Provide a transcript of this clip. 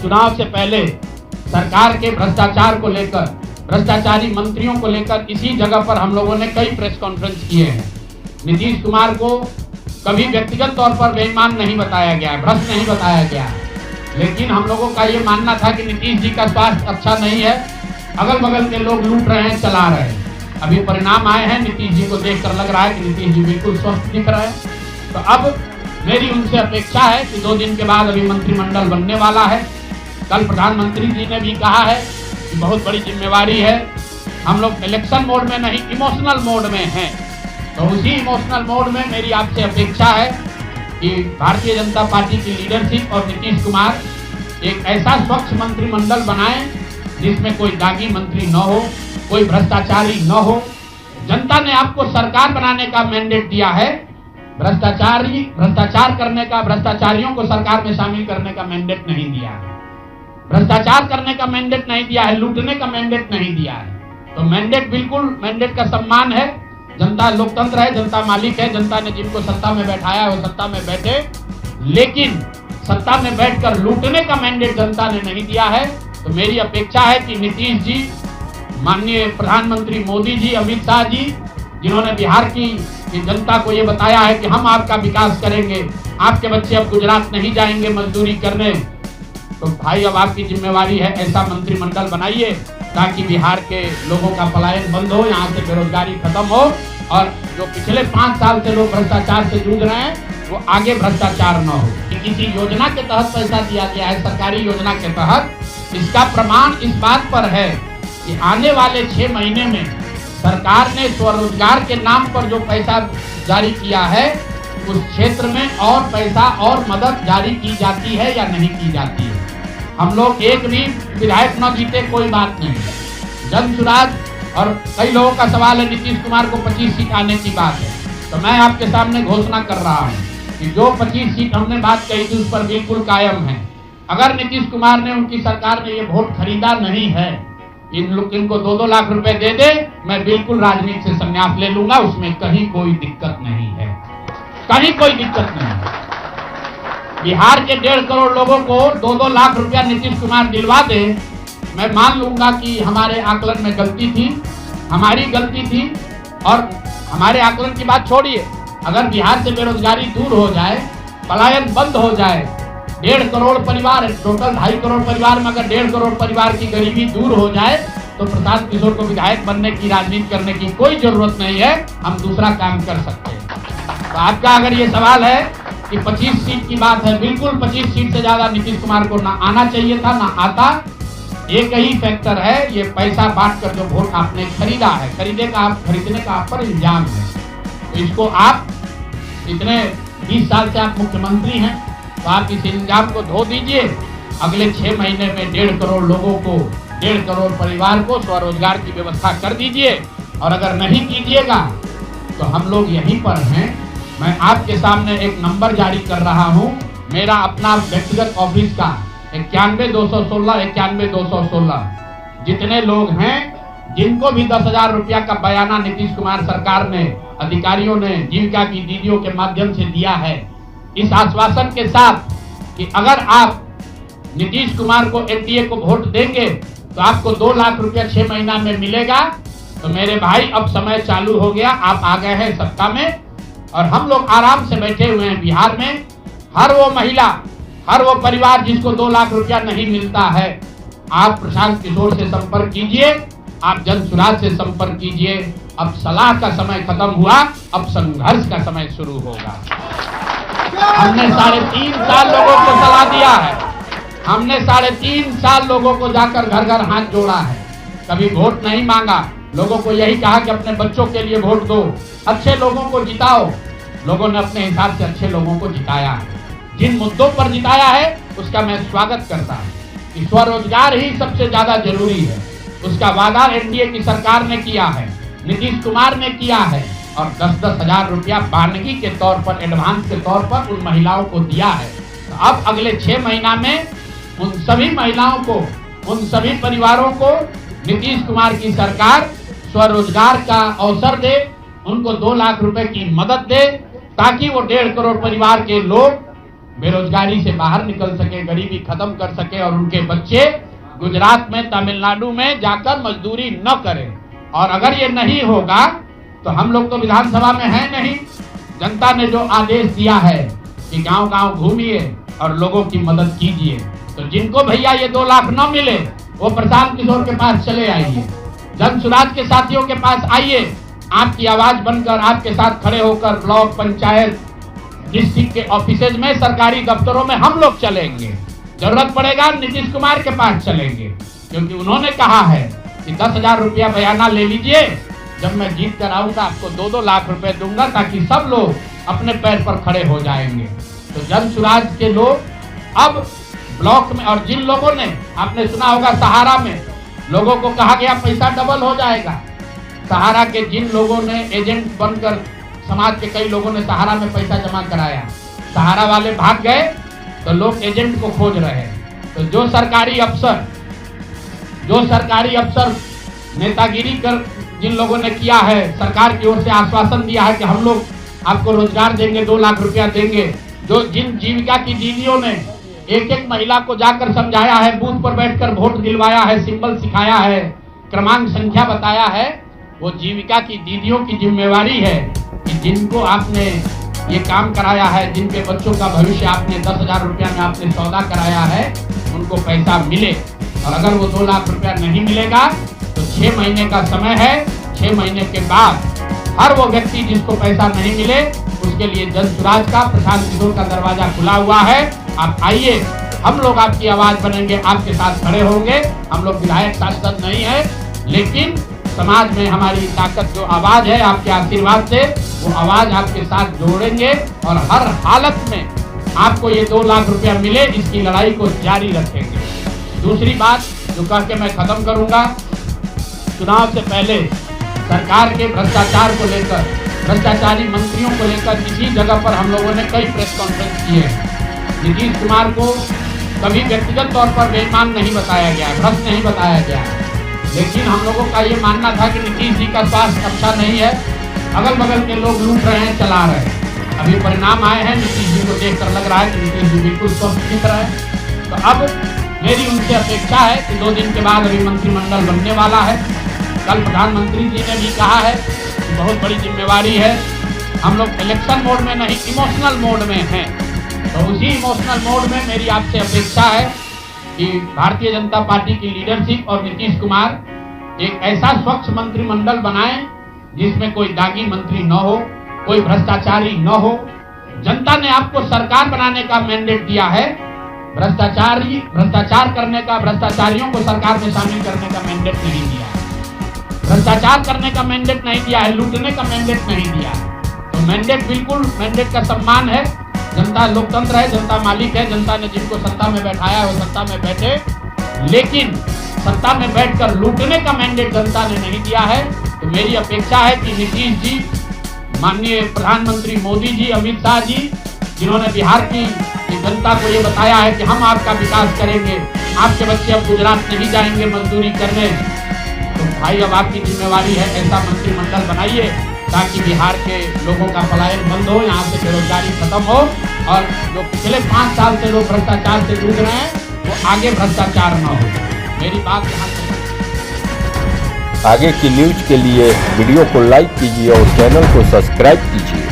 चुनाव से पहले सरकार के भ्रष्टाचार को लेकर, भ्रष्टाचारी मंत्रियों को लेकर इसी जगह पर हम लोगों ने कई प्रेस कॉन्फ्रेंस किए हैं। नीतीश कुमार को कभी व्यक्तिगत तौर पर बेईमान नहीं बताया गया, भ्रष्ट नहीं बताया गया, लेकिन हम लोगों का ये मानना था कि नीतीश जी का स्वास्थ्य अच्छा नहीं है, अगल बगल के लोग लूट रहे हैं, चला रहे हैं। अभी परिणाम आए हैं, नीतीश जी को देखकर लग रहा है कि नीतीश जी बिल्कुल स्वस्थ दिख रहे हैं। तो अब मेरी उनसे अपेक्षा है कि 2 दिन के बाद अभी मंत्रिमंडल बनने वाला है। कल प्रधानमंत्री जी ने भी कहा है कि बहुत बड़ी जिम्मेवारी है, हम लोग इलेक्शन मोड में नहीं, इमोशनल मोड में हैं। तो उसी इमोशनल मोड में मेरी आपसे अपेक्षा है कि भारतीय जनता पार्टी की लीडरशिप और नीतीश कुमार एक ऐसा स्वच्छ मंत्रिमंडल बनाएं जिसमें कोई दागी मंत्री न हो, कोई भ्रष्टाचारी न हो। जनता ने आपको सरकार बनाने का मैंडेट दिया है, भ्रष्टाचार करने का, भ्रष्टाचारियों को सरकार में शामिल करने का मैंडेट नहीं दिया है, भ्रष्टाचार करने का मैंडेट नहीं दिया है, लूटने का मैंडेट नहीं दिया है। तो मैंडेट, बिल्कुल मैंडेट का सम्मान है। जनता लोकतंत्र है, जनता मालिक है, जनता ने जिनको सत्ता में बैठाया है वो सत्ता में बैठे, लेकिन सत्ता में बैठकर लूटने का मैंडेट जनता ने नहीं दिया है। तो मेरी अपेक्षा है कि नीतीश जी, माननीय प्रधानमंत्री मोदी जी, अमित शाह जी, जिन्होंने बिहार की जनता को ये बताया है कि हम आपका विकास करेंगे, आपके बच्चे अब गुजरात नहीं जाएंगे मजदूरी करने, तो भाई अब आपकी जिम्मेवारी है ऐसा मंत्रिमंडल बनाइए ताकि बिहार के लोगों का पलायन बंद हो, यहाँ से बेरोजगारी खत्म हो, और जो पिछले 5 साल से लोग भ्रष्टाचार से जूझ रहे हैं वो आगे भ्रष्टाचार न हो। किसी योजना के तहत पैसा दिया गया है, सरकारी योजना के तहत, इसका प्रमाण इस बात पर है कि आने वाले 6 महीने में सरकार ने स्वरोजगार के नाम पर जो पैसा जारी किया है उस क्षेत्र में और पैसा और मदद जारी की जाती है या नहीं की जाती है। हम लोग एक भी विधायक न जीते कोई बात नहीं, जन सुराज, और कई लोगों का सवाल है नीतीश कुमार को 25 सीट आने की बात है, तो मैं आपके सामने घोषणा कर रहा हूँ कि जो 25 सीट हमने बात कही थी उस पर बिल्कुल कायम है। अगर नीतीश कुमार ने, उनकी सरकार ने ये वोट खरीदा नहीं है, इनको 2-2 लाख रुपए दे दे, मैं बिल्कुल राजनीति से संन्यास ले लूंगा, उसमें कहीं कोई दिक्कत नहीं है, कहीं कोई दिक्कत नहीं है। बिहार के 1.5 करोड़ लोगों को 2-2 लाख रुपया नीतीश कुमार दिलवा दे, मैं मान लूंगा कि हमारे आकलन में गलती थी, हमारी गलती थी। और हमारे आकलन की बात छोड़िए, अगर बिहार से बेरोजगारी दूर हो जाए, पलायन बंद हो जाए, 1.5 करोड़ परिवार, टोटल 2.5 करोड़ परिवार में अगर 1.5 करोड़ परिवार की गरीबी दूर हो जाए तो प्रशांत किशोर को विधायक बनने की, राजनीति करने की कोई जरूरत नहीं है, हम दूसरा काम कर सकते हैं। तो आपका अगर ये सवाल है कि 25 सीट की बात है, बिल्कुल 25 सीट से ज्यादा नीतीश कुमार को ना आना चाहिए था, ना आता। एक ही फैक्टर है, ये पैसा बांटकर जो वोट आपने खरीदा है, खरीदने का आप पर इल्जाम है। तो इसको आप, इतने 20 साल से आप मुख्यमंत्री हैं, तो आप इस इल्जाम को धो दीजिए। अगले 6 महीने में 1.5 करोड़ लोगों को, 1.5 करोड़ परिवार को स्वरोजगार की व्यवस्था कर दीजिए, और अगर नहीं कीजिएगा तो हम लोग यहीं पर हैं। मैं आपके सामने एक नंबर जारी कर रहा हूं, मेरा अपना व्यक्तिगत ऑफिस का 91-216, 91-216। जितने लोग हैं जिनको भी 10,000 रुपया का बयाना नीतीश कुमार सरकार ने, अधिकारियों ने, जीविका की दीदियों के माध्यम से दिया है, इस आश्वासन के साथ कि अगर आप नीतीश कुमार को, एनडीए को वोट देंगे तो आपको 2 लाख रुपया 6 महीना में मिलेगा। तो मेरे भाई, अब समय चालू हो गया, आप आ गए हैं सत्ता में और हम लोग आराम से बैठे हुए हैं बिहार में। हर वो महिला, हर वो परिवार जिसको 2 लाख रुपया नहीं मिलता है, आप प्रशांत किशोर से संपर्क कीजिए, आप जन सुराज से संपर्क कीजिए। अब सलाह का समय खत्म हुआ, अब संघर्ष का समय शुरू होगा। हमने 3.5 साल लोगों को सलाह दिया है, हमने 3.5 साल लोगों को जाकर घर घर हाथ जोड़ा है, कभी वोट नहीं मांगा। लोगों को यही कहा कि अपने बच्चों के लिए वोट दो, अच्छे लोगों को जिताओ। लोगों ने अपने हिसाब से अच्छे लोगों को जिताया है, जिन मुद्दों पर जिताया है उसका मैं स्वागत करता हूँ। स्वरोजगार ही सबसे ज्यादा जरूरी है, उसका वादा एनडीए की सरकार ने किया है, नीतीश कुमार ने किया है, और 10-10 हजार रुपया बानगी के तौर पर, एडवांस के तौर पर उन महिलाओं को दिया है। तो अब अगले 6 महीना में उन सभी महिलाओं को, उन सभी परिवारों को नीतीश कुमार की सरकार स्वरोजगार का अवसर दे, उनको 2 लाख रुपए की मदद दे, ताकि वो 1.5 करोड़ परिवार के लोग बेरोजगारी से बाहर निकल सके, गरीबी खत्म कर सके और उनके बच्चे गुजरात में, तमिलनाडु में जाकर मजदूरी न करें। और अगर ये नहीं होगा तो हम लोग तो विधानसभा में हैं नहीं। जनता ने जो आदेश दिया है कि गांव-गांव घूमिए और लोगों की मदद कीजिए, तो जिनको भैया ये 2 लाख न मिले वो प्रशांत किशोर के पास चले आइए, जन सुराज के साथियों के पास आइए, आपकी आवाज बनकर, आपके साथ खड़े होकर ब्लॉक, पंचायत, डिस्ट्रिक्ट के ऑफिसेज में, सरकारी दफ्तरों में हम लोग चलेंगे। जरूरत पड़ेगा नीतीश कुमार के पास चलेंगे, क्योंकि उन्होंने कहा है कि 10,000 रुपया बयाना ले लीजिए, जब मैं जीत कर आऊंगा आपको 2-2 लाख रुपए दूंगा, ताकि सब लोग अपने पैर पर खड़े हो जाएंगे। तो जन सुराज के लोग अब ब्लॉक में, और जिन लोगों ने, आपने सुना होगा सहारा में लोगों को कहा गया पैसा डबल हो जाएगा, सहारा के जिन लोगों ने एजेंट बनकर, समाज के कई लोगों ने सहारा में पैसा जमा कराया, सहारा वाले भाग गए तो लोग एजेंट को खोज रहे हैं। तो जो सरकारी अफसर नेतागिरी कर जिन लोगों ने किया है, सरकार की ओर से आश्वासन दिया है कि हम लोग आपको रोजगार देंगे, 2 लाख रुपया देंगे, जो जिन जीविका की दीदियों ने एक महिला को जाकर समझाया है, बूथ पर बैठकर वोट दिलवाया है, सिंबल सिखाया है, क्रमांक संख्या बताया है, वो जीविका की दीदियों की जिम्मेवारी है कि जिनको आपने ये काम कराया है, जिनके बच्चों का भविष्य आपने 10,000 रुपया में आपने सौदा कराया है, उनको पैसा मिले। और अगर वो 2 लाख रुपया नहीं मिलेगा तो 6 महीने का समय है। 6 महीने के बाद हर वो व्यक्ति जिसको पैसा नहीं मिले उसके लिए जन सुराज का, प्रशांत किशोर का दरवाजा खुला हुआ है। आप आइए, हम लोग आपकी आवाज बनेंगे, आपके साथ खड़े होंगे। हम लोग विधायक सांसद नहीं है, लेकिन समाज में हमारी ताकत जो आवाज है, आपके आशीर्वाद से वो आवाज आपके साथ जोड़ेंगे और हर हालत में आपको ये 2 लाख रुपया मिले, इसकी लड़ाई को जारी रखेंगे। दूसरी बात जो कह के मैं खत्म करूंगा, चुनाव से पहले सरकार के भ्रष्टाचार को लेकर, भ्रष्टाचारी मंत्रियों को लेकर किसी जगह पर हम लोगों ने कई प्रेस कॉन्फ्रेंस किए। नीतीश कुमार को कभी व्यक्तिगत तौर पर बेईमान नहीं बताया गया, भ्रष्ट नहीं बताया गया, लेकिन हम लोगों का ये मानना था कि नीतीश जी का स्वास्थ्य अच्छा नहीं है, अगल बगल के लोग लूट रहे हैं, चला रहे हैं। अभी परिणाम आए हैं, नीतीश जी को देखकर लग रहा है कि नीतीश जी बिल्कुल स्वस्थ की तरह है। तो अब मेरी उनसे अपेक्षा है कि 2 दिन के बाद अभी मंत्रिमंडल बनने वाला है। कल प्रधानमंत्री जी ने भी कहा है कि बहुत बड़ी जिम्मेवारी है, हम लोग इलेक्शन मोड में नहीं, इमोशनल मोड में हैं। तो उसी इमोशनल मोड में मेरी आपसे अपेक्षा है कि भारतीय जनता पार्टी की लीडरशिप और नीतीश कुमार एक ऐसा स्वच्छ मंत्रिमंडल बनाएं जिसमें कोई दागी मंत्री न हो, कोई भ्रष्टाचारी न हो। जनता ने आपको सरकार बनाने का मैंडेट दिया है, भ्रष्टाचार करने का, भ्रष्टाचारियों को सरकार में शामिल करने का मैंडेट नहीं दिया है, भ्रष्टाचार करने का मैंडेट नहीं दिया है, लूटने का मैंडेट नहीं दिया है। तो मैंडेट बिल्कुल, मैंडेट का सम्मान है। जनता लोकतंत्र है, जनता मालिक है, जनता ने जिनको सत्ता में बैठाया है वो सत्ता में बैठे, लेकिन सत्ता में बैठकर लूटने का मैंडेट जनता ने नहीं दिया है। तो मेरी अपेक्षा है कि नीतीश जी, माननीय प्रधानमंत्री मोदी जी, अमित शाह जी, जिन्होंने बिहार की जनता को ये बताया है कि हम आपका विकास करेंगे, आपके बच्चे अब गुजरात नहीं जाएंगे मजदूरी करने, तो भाई अब आपकी जिम्मेवारी है ऐसा मंत्रिमंडल बनाइए ताकि बिहार के लोगों का पलायन बंद हो, यहाँ से बेरोजगारी खत्म हो और जो पिछले 5 साल से लोग भ्रष्टाचार से जूझ रहे हैं वो आगे भ्रष्टाचार न हो। मेरी बात यहाँ से। आगे की न्यूज के लिए वीडियो को लाइक कीजिए और चैनल को सब्सक्राइब कीजिए।